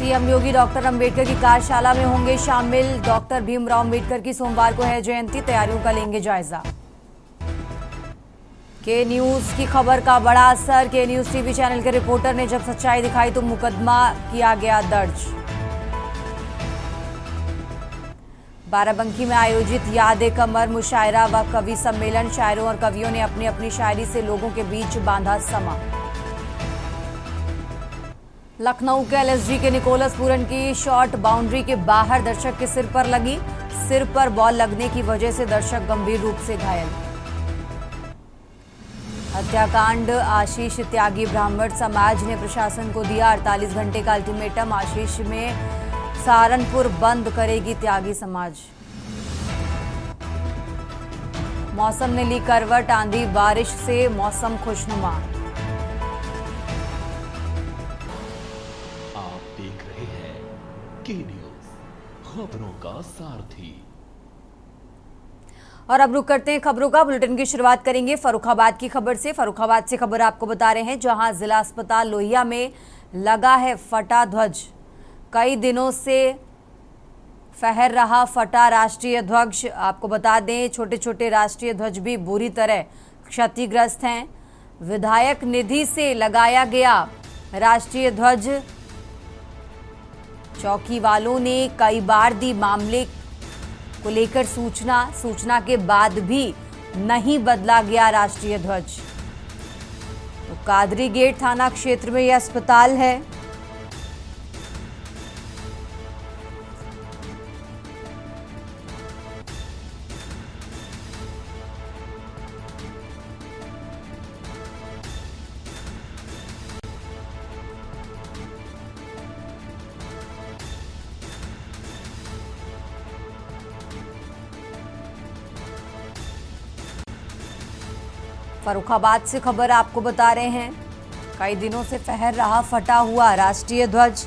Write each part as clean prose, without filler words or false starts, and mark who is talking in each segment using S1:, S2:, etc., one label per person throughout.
S1: CM योगी doctor Ambedkar की कार्यशाला में होंगे शामिल। डॉक्टर भीमराव अंबेडकर की सोमवार को है जयंती, तैयारियों का लेंगे जायजा। के न्यूज की खबर का बड़ा असर। के न्यूज टीवी चैनल के रिपोर्टर ने जब सच्चाई दिखाई तो मुकदमा किया गया दर्ज। बाराबंकी में आयोजित याद-ए-कमर मुशायरा व कवि सम्मेलन। शायरों और कवियों ने अपनी अपनी शायरी से लोगों के बीच बांधा समा। लखनऊ के एलएसजी के निकोलस पूरन की शॉट बाउंड्री के बाहर दर्शक के सिर पर लगी। सिर पर बॉल लगने की वजह से दर्शक गंभीर रूप से घायल। हत्याकांड। आशीष त्यागी ब्राह्मण समाज ने प्रशासन को दिया 48 घंटे का अल्टीमेटम। आशीष में सहारनपुर बंद करेगी त्यागी समाज। मौसम ने ली करवट। आंधी बारिश से मौसम खुशनुमा।
S2: आप देख रहे हैं के न्यूज, खबरों का सारथी।
S1: और अब रुक करते हैं खबरों का। बुलेटिन की शुरुआत करेंगे फर्रुखाबाद की खबर से। फर्रुखाबाद से खबर आपको बता रहे हैं, जहां जिला अस्पताल लोहिया में लगा है फटा ध्वज। कई दिनों से फहर रहा फटा राष्ट्रीय ध्वज। आपको बता दें, छोटे छोटे राष्ट्रीय ध्वज भी बुरी तरह क्षतिग्रस्त हैं। विधायक निधि से लगाया गया राष्ट्रीय ध्वज। चौकी वालों ने कई बार दी मामले को लेकर सूचना के बाद भी नहीं बदला गया राष्ट्रीय ध्वज। तो कादरी गेट थाना क्षेत्र में यह अस्पताल है। फर्रुखाबाद से खबर आपको बता रहे हैं, कई दिनों से फहर रहा फटा हुआ राष्ट्रीय ध्वज।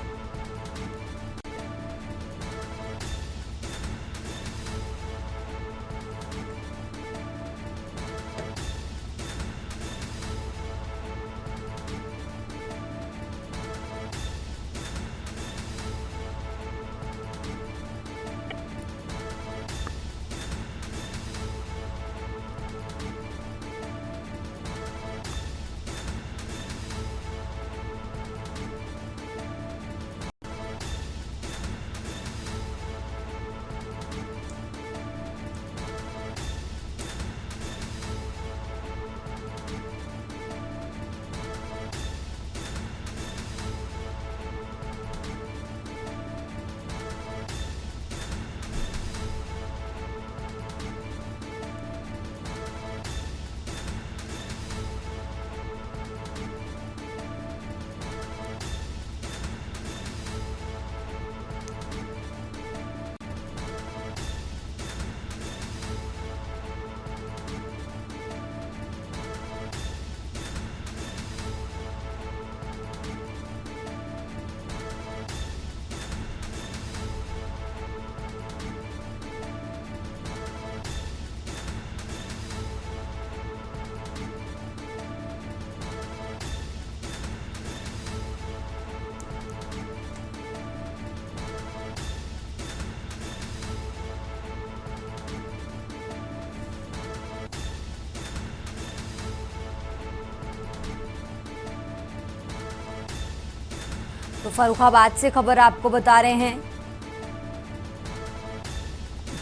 S1: तो फर्रुखाबाद से खबर आपको बता रहे हैं,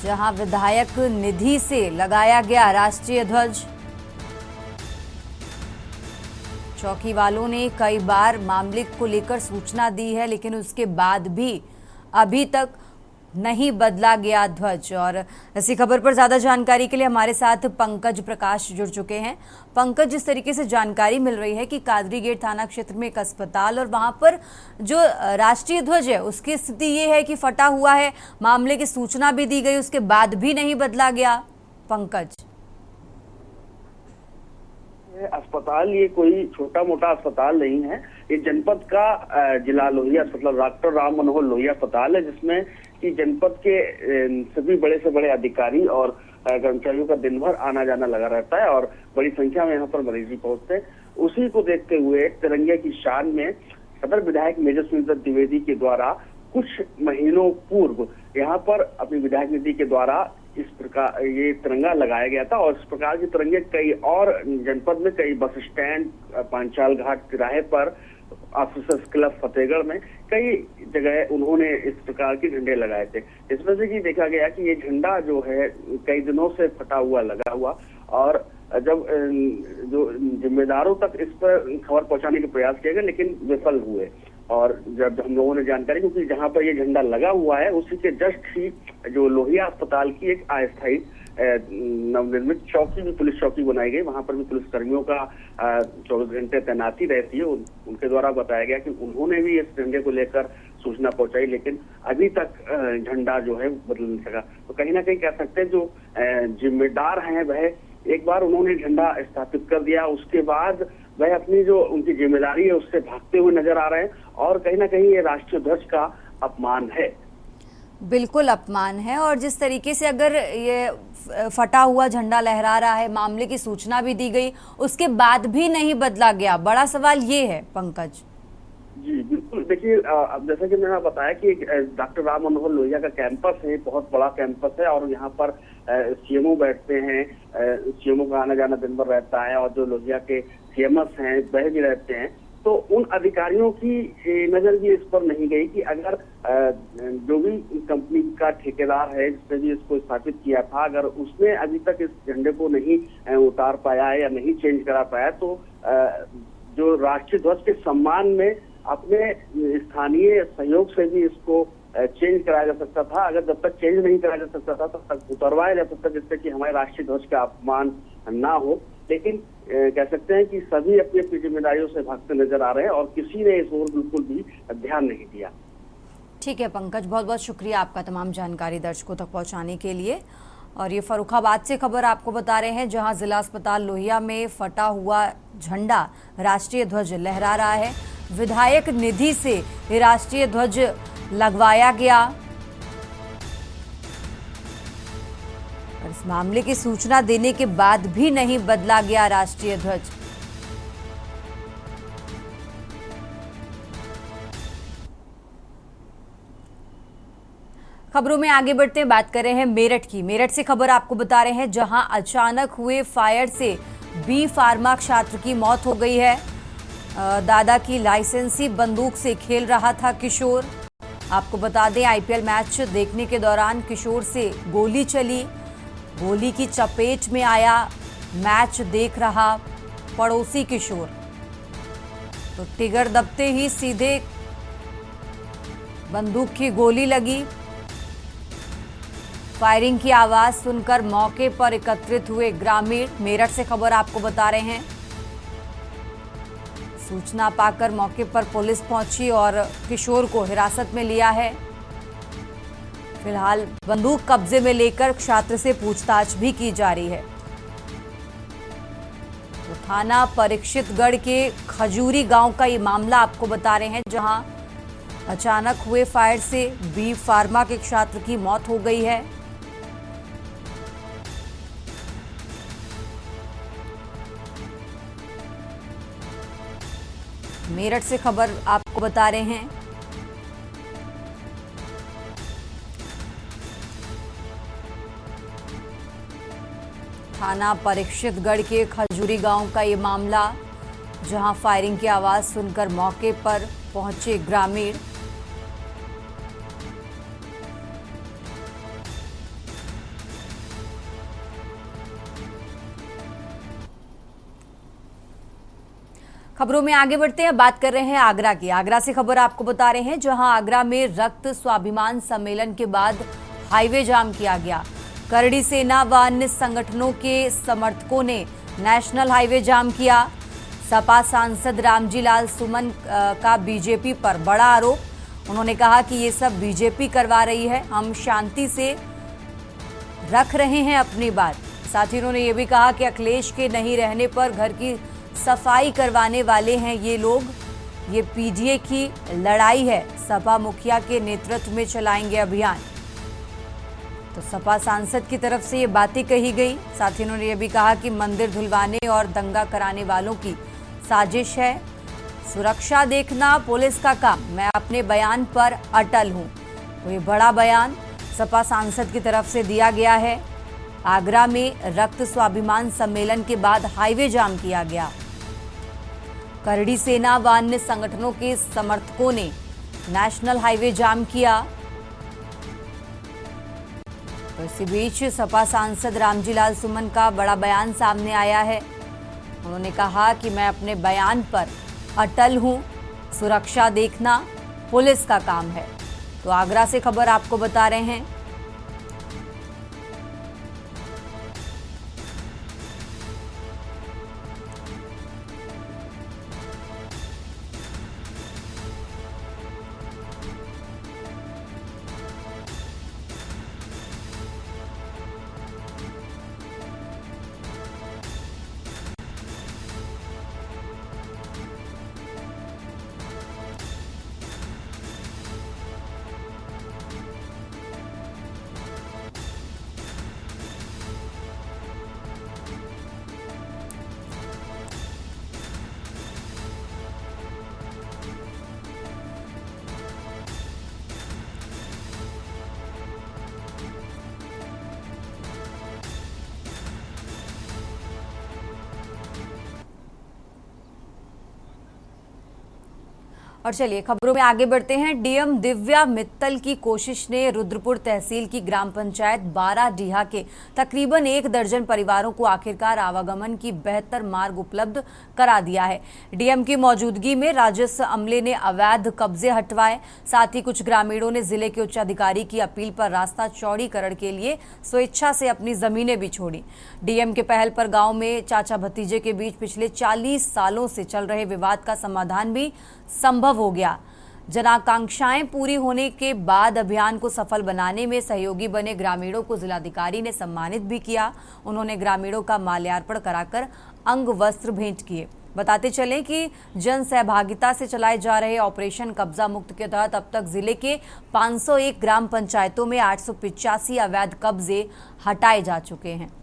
S1: जहां विधायक निधि से लगाया गया राष्ट्रीय ध्वज। चौकी वालों ने कई बार मामले को लेकर सूचना दी है, लेकिन उसके बाद भी अभी तक नहीं बदला गया ध्वज। और इसी खबर पर ज्यादा जानकारी के लिए हमारे साथ पंकज प्रकाश जुड़ चुके हैं। पंकज, जिस तरीके से जानकारी मिल रही है कि कादरी गेट थाना क्षेत्र में एक अस्पताल और वहां पर जो राष्ट्रीय ध्वज है उसकी स्थिति ये है कि फटा हुआ है, मामले की सूचना भी दी गई, उसके बाद भी नहीं बदला गया। पंकज,
S3: अस्पताल ये कोई छोटा मोटा अस्पताल नहीं है। ये जनपद का जिला लोहिया मतलब डॉक्टर राम मनोहर लोहिया अस्पताल है, जिसमें कि जनपद के सभी बड़े से बड़े अधिकारी और कर्मचारियों का दिन भर आना जाना लगा रहता है और बड़ी संख्या में यहाँ पर मरीज भी पहुंचते हैं। उसी को देखते हुए तिरंगे की शान में सदर विधायक मेजर सुनीता द्विवेदी के द्वारा कुछ महीनों पूर्व यहाँ पर अपनी विधायक निधि के द्वारा इस प्रकार ये तिरंगा लगाया गया था और इस प्रकार के तिरंगे कई और जनपद में, कई बस स्टैंड, पांचाल घाट तिराहे पर, ऑफिसर्स क्लब फतेहगढ़ में कई जगह उन्होंने इस प्रकार के झंडे लगाए थे। इसमें से कि देखा गया कि ये झंडा जो है कई दिनों से फटा हुआ लगा हुआ, और जब जो जिम्मेदारों तक इस पर खबर पहुंचाने के प्रयास किए गए लेकिन विफल हुए। और जब हम लोगों ने जानकारी, क्योंकि जहां पर ये झंडा लगा हुआ है उसी के जस्ट ही जो लोहिया अस्पताल की एक अस्थायी नवनिर्मित चौकी भी, पुलिस चौकी बनाई गई, वहां पर भी पुलिस कर्मियों का 24 घंटे तैनाती रहती है। उनके द्वारा बताया गया कि उन्होंने भी इस झंडे को लेकर सूचना पहुंचाई, लेकिन अभी तक झंडा जो है बदल नहीं सका। तो कहीं ना कहीं कह सकते हैं जो जिम्मेदार हैं वह एक बार उन्होंने झंडा स्थापित कर दिया, उसके बाद वह अपनी जो उनकी जिम्मेदारी है उससे भागते हुए नजर आ रहे हैं, और कहीं ना कहीं ये राष्ट्रीय ध्वज का अपमान है।
S1: बिल्कुल अपमान है। और जिस तरीके से अगर ये फटा हुआ झंडा लहरा रहा है, मामले की सूचना भी दी गई, उसके बाद भी नहीं बदला गया, बड़ा सवाल ये है पंकज।
S3: जी बिल्कुल, देखिए अब जैसा कि मैंने बताया कि डॉक्टर राम मनोहर लोहिया का कैंपस है, बहुत बड़ा कैंपस है, और यहाँ पर सीएमओ बैठते हैं, सीएमओ का आना जाना दिन भर रहता है, और जो लोहिया के सीएमएस हैं वह भी रहते हैं। तो उन अधिकारियों की नजर भी इस पर नहीं गई कि अगर जो भी कंपनी का ठेकेदार है जिसने भी इसको स्थापित किया था, अगर उसने अभी तक इस झंडे को नहीं उतार पाया है या नहीं चेंज करा पाया, तो जो राष्ट्रीय ध्वज के सम्मान में अपने स्थानीय सहयोग से भी इसको चेंज कराया जा सकता था। अगर जब तक चेंज नहीं कराया जा सकता था तब तक उतरवाया जा सकता, जिससे कि हमारे राष्ट्रीय ध्वज का अपमान ना हो। लेकिन कह सकते हैं कि सभी अपनी अपनी जिम्मेदारियों से भागते नजर आ रहे हैं, और किसी ने इस ओर बिल्कुल भी ध्यान नहीं दिया।
S1: ठीक है पंकज, बहुत बहुत शुक्रिया आपका तमाम जानकारी दर्शकों तक पहुंचाने के लिए। और ये फर्रुखाबाद से खबर आपको बता रहे हैं, जहां जिला अस्पताल लोहिया में फटा हुआ झंडा राष्ट्रीय ध्वज लहरा रहा है। विधायक निधि से ये राष्ट्रीय ध्वज लगवाया गया, और इस मामले की सूचना देने के बाद भी नहीं बदला गया राष्ट्रीय ध्वज। खबरों में आगे बढ़ते हैं, बात कर रहे हैं मेरठ की। मेरठ से खबर आपको बता रहे हैं, जहां अचानक हुए फायर से बी फार्मा छात्र की मौत हो गई है। दादा की लाइसेंसी बंदूक से खेल रहा था किशोर। आपको बता दें, आईपीएल मैच देखने के दौरान किशोर से गोली चली, गोली की चपेट में आया मैच देख रहा पड़ोसी किशोर। तो टिगर दबते ही सीधे बंदूक की गोली लगी। फायरिंग की आवाज सुनकर मौके पर एकत्रित हुए ग्रामीण। मेरठ से खबर आपको बता रहे हैं, सूचना पाकर मौके पर पुलिस पहुंची और किशोर को हिरासत में लिया है। फिलहाल बंदूक कब्जे में लेकर छात्र से पूछताछ भी की जा रही है। तो थाना परीक्षितगढ़ के खजूरी गांव का ये मामला आपको बता रहे हैं, जहां अचानक हुए फायर से बी फार्मा के छात्र की मौत हो गई है। मेरठ से खबर आपको बता रहे हैं, थाना परीक्षितगढ़ के खजूरी गांव का ये मामला, जहां फायरिंग की आवाज सुनकर मौके पर पहुंचे ग्रामीण। खबरों में आगे बढ़ते हैं, बात कर रहे हैं आगरा की। आगरा से खबर आपको बता रहे हैं, जहां आगरा में रक्त स्वाभिमान सम्मेलन के बाद हाईवे जाम किया गया। करड़ी सेना व अन्य संगठनों के समर्थकों ने नेशनल हाईवे जाम किया। सपा सांसद रामजी लाल सुमन का बीजेपी पर बड़ा आरोप। उन्होंने कहा कि ये सब बीजेपी करवा रही है, हम शांति से रख रहे हैं अपनी बात। साथ ही उन्होंने ये भी कहा कि अखिलेश के नहीं रहने पर घर की सफाई करवाने वाले हैं ये लोग, ये पीडीए की लड़ाई है, सपा मुखिया के नेतृत्व में चलाएंगे अभियान। तो सपा सांसद की तरफ से ये बातें कही गई। साथ ही उन्होंने ये भी कहा कि मंदिर धुलवाने और दंगा कराने वालों की साजिश है। सुरक्षा देखना पुलिस का काम, मैं अपने बयान पर अटल हूं। तो ये बड़ा बयान सपा सांसद की तरफ से दिया गया है। आगरा में रक्त स्वाभिमान सम्मेलन के बाद हाईवे जाम किया गया। करड़ी सेना व अन्य संगठनों के समर्थकों ने नेशनल हाईवे जाम किया। तो इसी बीच सपा सांसद रामजीलाल सुमन का बड़ा बयान सामने आया है। उन्होंने कहा कि मैं अपने बयान पर अटल हूं, सुरक्षा देखना पुलिस का काम है। तो आगरा से खबर आपको बता रहे हैं। और चलिए खबरों में आगे बढ़ते हैं। डीएम दिव्या मित्तल की कोशिश ने रुद्रपुर तहसील की ग्राम पंचायत 12 डीहा के तकरीबन 1 दर्जन परिवारों को आखिरकार आवागमन की बेहतर मार्ग उपलब्ध करा दिया है। डीएम की मौजूदगी में राजस्व अमले ने अवैध कब्जे हटवाए। साथ ही कुछ ग्रामीणों ने जिले के उच्चाधिकारी की अपील पर रास्ता चौड़ीकरण के लिए स्वेच्छा से अपनी जमीनें भी छोड़ी। डीएम के पहल पर गांव में चाचा भतीजे के बीच पिछले 40 सालों से चल रहे विवाद का समाधान भी संभव हो गया। जनाकांक्षाएं पूरी होने के बाद अभियान को सफल बनाने में सहयोगी बने ग्रामीणों को जिलाधिकारी ने सम्मानित भी किया। उन्होंने ग्रामीणों का माल्यार्पण कराकर अंग वस्त्र भेंट किए। बताते चलें कि जन सहभागिता से चलाए जा रहे ऑपरेशन कब्जा मुक्त के तहत अब तक जिले के 501 ग्राम पंचायतों में 885 अवैध कब्जे हटाए जा चुके हैं।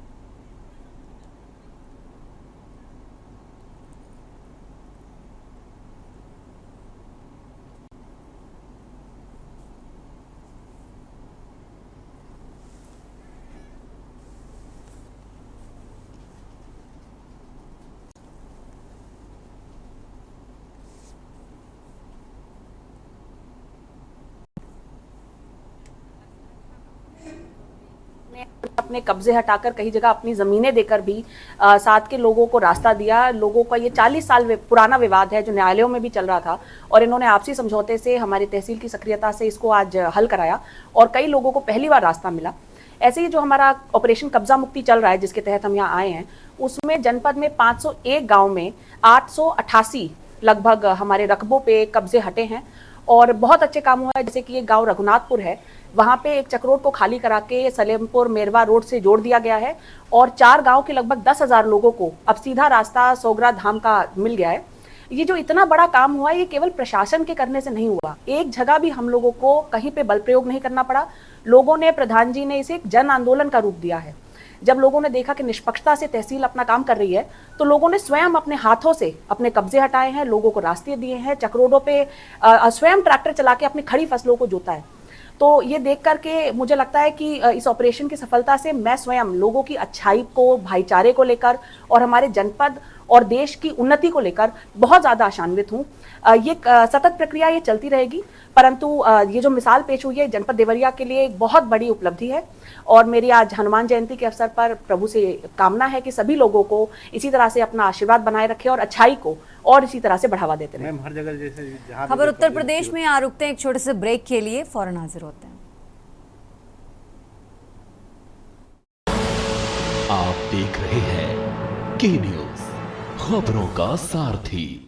S4: अपने कब्जे हटाकर कई जगह अपनी जमीनें देकर भी साथ के लोगों को रास्ता दिया। लोगों का ये 40 साल पुराना विवाद है जो न्यायालयों में भी चल रहा था और इन्होंने आपसी समझौते से हमारी तहसील की सक्रियता से इसको आज हल कराया और कई लोगों को पहली बार रास्ता मिला। ऐसे ही जो हमारा ऑपरेशन कब्जा मुक्ति चल रहा है जिसके तहत हम यहाँ आए हैं, उसमें जनपद में 501 गाँव में 888 लगभग हमारे रकबों पे कब्जे हटे हैं और बहुत अच्छे काम हुआ है। जैसे कि ये गांव रघुनाथपुर है, वहां पे एक चक्रोड को खाली करा के सलेमपुर मेरवा रोड से जोड़ दिया गया है और 4 गांव के लगभग 10,000 लोगों को अब सीधा रास्ता सोगरा धाम का मिल गया है। ये जो इतना बड़ा काम हुआ है ये केवल प्रशासन के करने से नहीं हुआ। एक जगह भी हम लोगों को कहीं पे बल प्रयोग नहीं करना पड़ा। लोगों ने, प्रधान जी ने इसे एक जन आंदोलन का रूप दिया है। जब लोगों ने देखा कि निष्पक्षता से तहसील अपना काम कर रही है तो लोगों ने स्वयं अपने हाथों से अपने कब्जे हटाए हैं, लोगों को रास्ते दिए हैं, चक्रोडों पे स्वयं ट्रैक्टर चला के अपनी खड़ी फसलों को जोता है। तो ये देख करके मुझे लगता है कि इस ऑपरेशन की सफलता से मैं स्वयं लोगों की अच्छाई को, भाईचारे को लेकर और हमारे जनपद और देश की उन्नति को लेकर बहुत ज़्यादा आशान्वित हूँ। ये सतत प्रक्रिया ये चलती रहेगी, परंतु ये जो मिसाल पेश हुई है जनपद देवरिया के लिए एक बहुत बड़ी उपलब्धि है और मेरी आज हनुमान जयंती के अवसर पर प्रभु से कामना है कि सभी लोगों को इसी तरह से अपना आशीर्वाद बनाए रखें और अच्छाई को और इसी तरह से बढ़ावा देते रहें।
S5: हर जगह जैसे
S1: खबर उत्तर प्रदेश में यहाँ रुकते हैं एक छोटे से ब्रेक के लिए, फौरन हाजिर होते हैं।
S2: आप देख रहे हैं के न्यूज, खबरों का सारथी।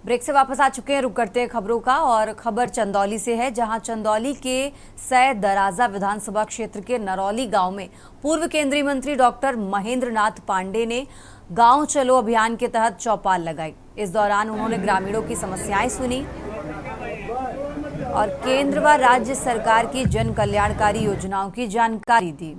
S1: ब्रेक से वापस आ चुके हैं, रुक करते हैं खबरों का और खबर चंदौली से है, जहां चंदौली के सै दराजा विधानसभा क्षेत्र के नरौली गांव में पूर्व केंद्रीय मंत्री डॉक्टर महेंद्र नाथ पांडे ने गांव चलो अभियान के तहत चौपाल लगाई। इस दौरान उन्होंने ग्रामीणों की समस्याएं सुनी और केंद्र व राज्य सरकार की जन कल्याणकारी योजनाओं की जानकारी दी।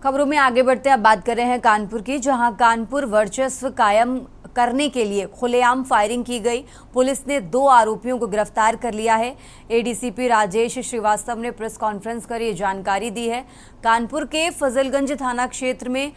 S1: खबरों में आगे बढ़ते अब बात कर रहे हैं कानपुर की, जहां कानपुर वर्चस्व कायम करने के लिए खुलेआम फायरिंग की गई। पुलिस ने 2 आरोपियों को गिरफ्तार कर लिया है। एडीसीपी राजेश श्रीवास्तव ने प्रेस कॉन्फ्रेंस कर ये जानकारी दी है। कानपुर के फजलगंज थाना क्षेत्र में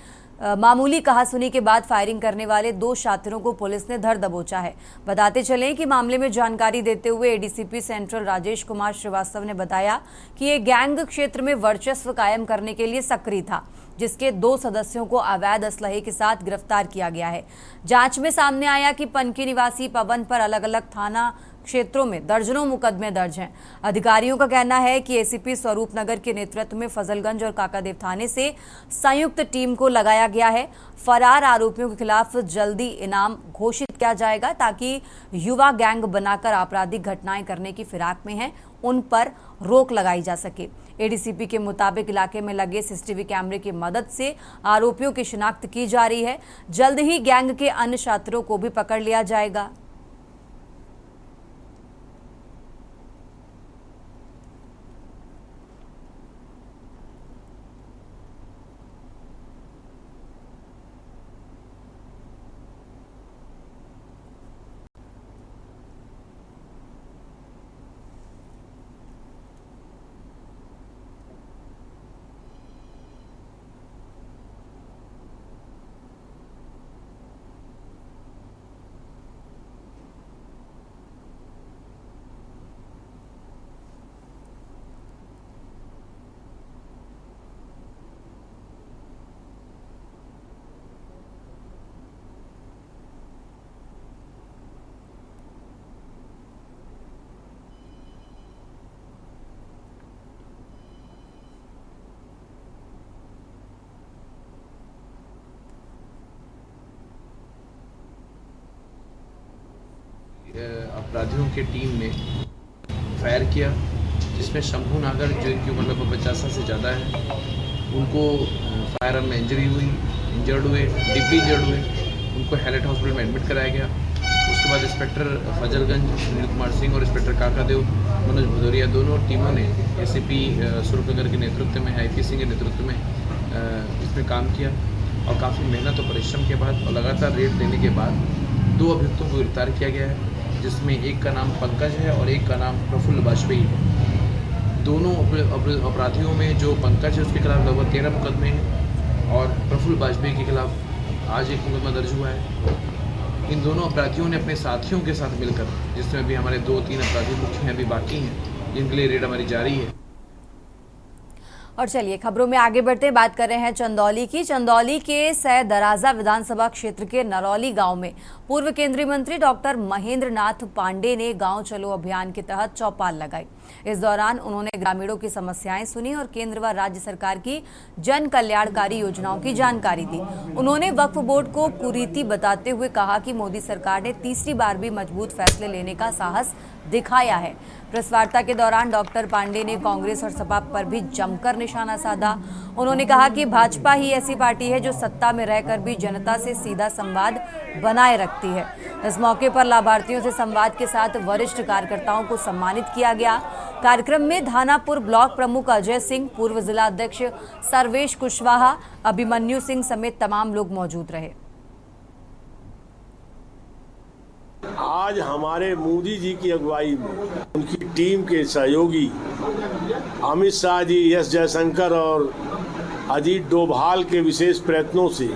S1: मामूली कहासुनी के बाद फायरिंग करने वाले 2 शातिरों को पुलिस ने धर दबोचा है। बताते चलें कि मामले में जानकारी देते हुए एडीसीपी सेंट्रल राजेश कुमार श्रीवास्तव ने बताया कि ये गैंग क्षेत्र में वर्चस्व कायम करने के लिए सक्रिय था, जिसके 2 सदस्यों को अवैध असलहे के साथ गिरफ्तार किया गया है। जांच में सामने आया कि पनकी निवासी पवन पर अलग अलग थाना क्षेत्रों में दर्जनों मुकदमे दर्ज हैं। अधिकारियों का कहना है कि एसीपी स्वरूप नगर के नेतृत्व में फजलगंज और काकादेव थाने से संयुक्त टीम को लगाया गया है। फरार आरोपियों के खिलाफ जल्दी इनाम घोषित किया जाएगा, ताकि युवा गैंग बनाकर आपराधिक घटनाएं करने की फिराक में हैं, उन पर रोक लगाई जा सके। एडीसीपी के मुताबिक इलाके में लगे सीसीटीवी कैमरे की मदद से आरोपियों की शिनाख्त की जा रही है। जल्द ही गैंग के अन्य शातिरों को भी पकड़ लिया जाएगा।
S5: अपराधियों के टीम ने फायर किया, जिसमें शंभू नागर जो कि मतलब 50 से ज़्यादा है, उनको फायर आर्म में इंजर्ड हुए, डिब्बी इंजर्ड हुए, उनको हैलेट हॉस्पिटल में एडमिट कराया गया। उसके बाद इंस्पेक्टर फजलगंज सुनील कुमार सिंह और इंस्पेक्टर काकादेव मनोज भदौरिया दोनों टीमों ने एसीपी स्वरूप नगर के नेतृत्व में, आईपी सिंह के नेतृत्व में इसमें काम किया और काफ़ी मेहनत और परिश्रम के बाद और लगातार रेड देने के बाद 2 अभियुक्तों को गिरफ्तार किया गया है, जिसमें एक का नाम पंकज है और एक का नाम प्रफुल्ल वाजपेयी है। दोनों अपराधियों में जो पंकज है उसके खिलाफ लगभग 13 मुकदमे हैं और प्रफुल्ल वाजपेयी के खिलाफ आज एक मुकदमा दर्ज हुआ है। इन दोनों अपराधियों ने अपने साथियों के साथ मिलकर, जिसमें अभी हमारे 2-3 अपराधी मुख्य हैं, अभी बाकी हैं, जिनके लिए रेड हमारी जारी है।
S1: और चलिए खबरों में आगे बढ़ते बात कर रहे हैं चंदौली की। चंदौली के सैदराजा विधानसभा क्षेत्र के नरौली गांव में पूर्व केंद्रीय मंत्री डॉक्टर महेंद्र नाथ पांडे ने गांव चलो अभियान के तहत चौपाल लगाई। इस दौरान उन्होंने ग्रामीणों की समस्याएं सुनी और केंद्र व राज्य सरकार की जन कल्याणकारी योजनाओं की जानकारी दी। उन्होंने वक्फ बोर्ड को कुरीति बताते हुए कहा कि मोदी सरकार ने तीसरी बार भी मजबूत फैसले लेने का साहस दिखाया है। प्रेस वार्ता के दौरान डॉक्टर पांडे ने कांग्रेस और सपा पर भी जमकर निशाना साधा। उन्होंने कहा कि भाजपा ही ऐसी पार्टी है जो सत्ता में रहकर भी जनता से सीधा संवाद बनाए रखती है। इस मौके पर लाभार्थियों से संवाद के साथ वरिष्ठ कार्यकर्ताओं को सम्मानित किया गया। कार्यक्रम में धानापुर ब्लॉक प्रमुख अजय सिंह, पूर्व जिला अध्यक्ष सर्वेश कुशवाहा, अभिमन्यु सिंह समेत तमाम लोग मौजूद रहे।
S6: आज हमारे मोदी जी की अगुवाई में उनकी टीम के सहयोगी अमित शाह जी, एस जयशंकर और अजीत डोभाल के विशेष प्रयत्नों से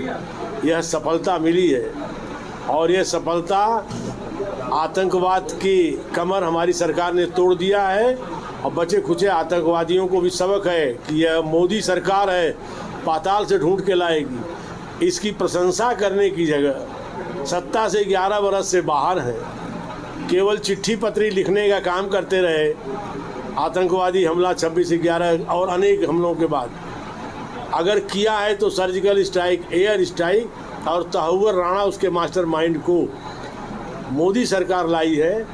S6: यह सफलता मिली है और यह सफलता आतंकवाद की कमर हमारी सरकार ने तोड़ दिया है और बचे खुचे आतंकवादियों को भी सबक है कि यह मोदी सरकार है, पाताल से ढूंढ के लाएगी। इसकी प्रशंसा करने की जगह सत्ता से 11 बरस से बाहर है, केवल चिट्ठी पत्री लिखने का काम करते रहे। आतंकवादी हमला 26/11 और अनेक हमलों के बाद अगर किया है तो सर्जिकल स्ट्राइक, एयर स्ट्राइक और तहव्वुर राणा उसके मास्टरमाइंड को मोदी सरकार लाई है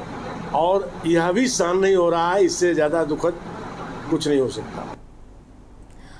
S6: और यह भी सहन नहीं हो रहा है। इससे ज़्यादा दुखद कुछ नहीं हो सकता।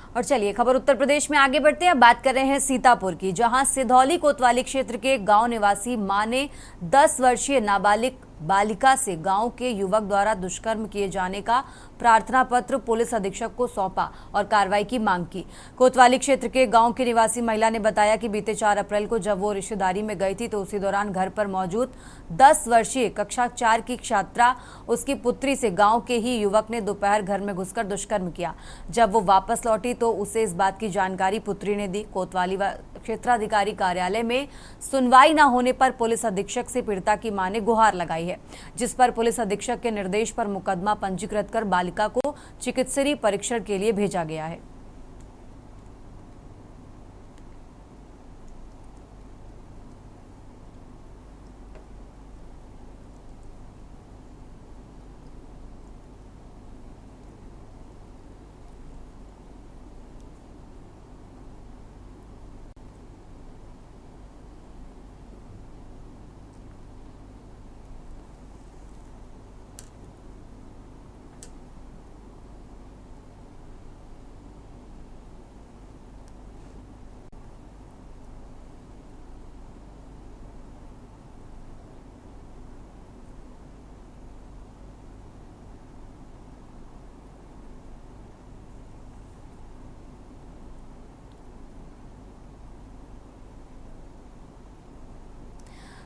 S1: और चलिए खबर उत्तर प्रदेश में आगे बढ़ते हैं। बात कर रहे हैं सीतापुर की, जहां सिधौली कोतवाली क्षेत्र के गांव निवासी मां ने 10 वर्षीय नाबालिग बालिका से गांव के युवक द्वारा दुष्कर्म किए जाने का प्रार्थना पत्र पुलिस अधीक्षक को सौंपा और कार्रवाई की मांग की। कोतवाली क्षेत्र के गांव की निवासी महिला ने बताया कि बीते 4 अप्रैल को जब वो रिश्तेदारी में गई थी तो उसी दौरान घर पर मौजूद 10 वर्षीय कक्षा 4 की छात्रा उसकी पुत्री से गांव के ही युवक ने दोपहर घर में घुसकर दुष्कर्म किया। जब वो वापस लौटी तो उसे इस बात की जानकारी पुत्री ने दी। कोतवाली क्षेत्राधिकारी कार्यालय में सुनवाई न होने पर पुलिस अधीक्षक से पीड़िता की मां ने गुहार लगाई है, जिस पर पुलिस अधीक्षक के निर्देश पर मुकदमा पंजीकृत कर बालिका को चिकित्सकीय परीक्षण के लिए भेजा गया है।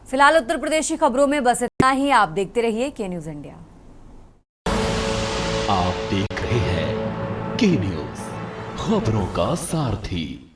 S1: फिलहाल उत्तर प्रदेश की खबरों में बस इतना ही। आप देखते रहिए के न्यूज इंडिया।
S2: आप देख रहे हैं के न्यूज, खबरों का सारथी।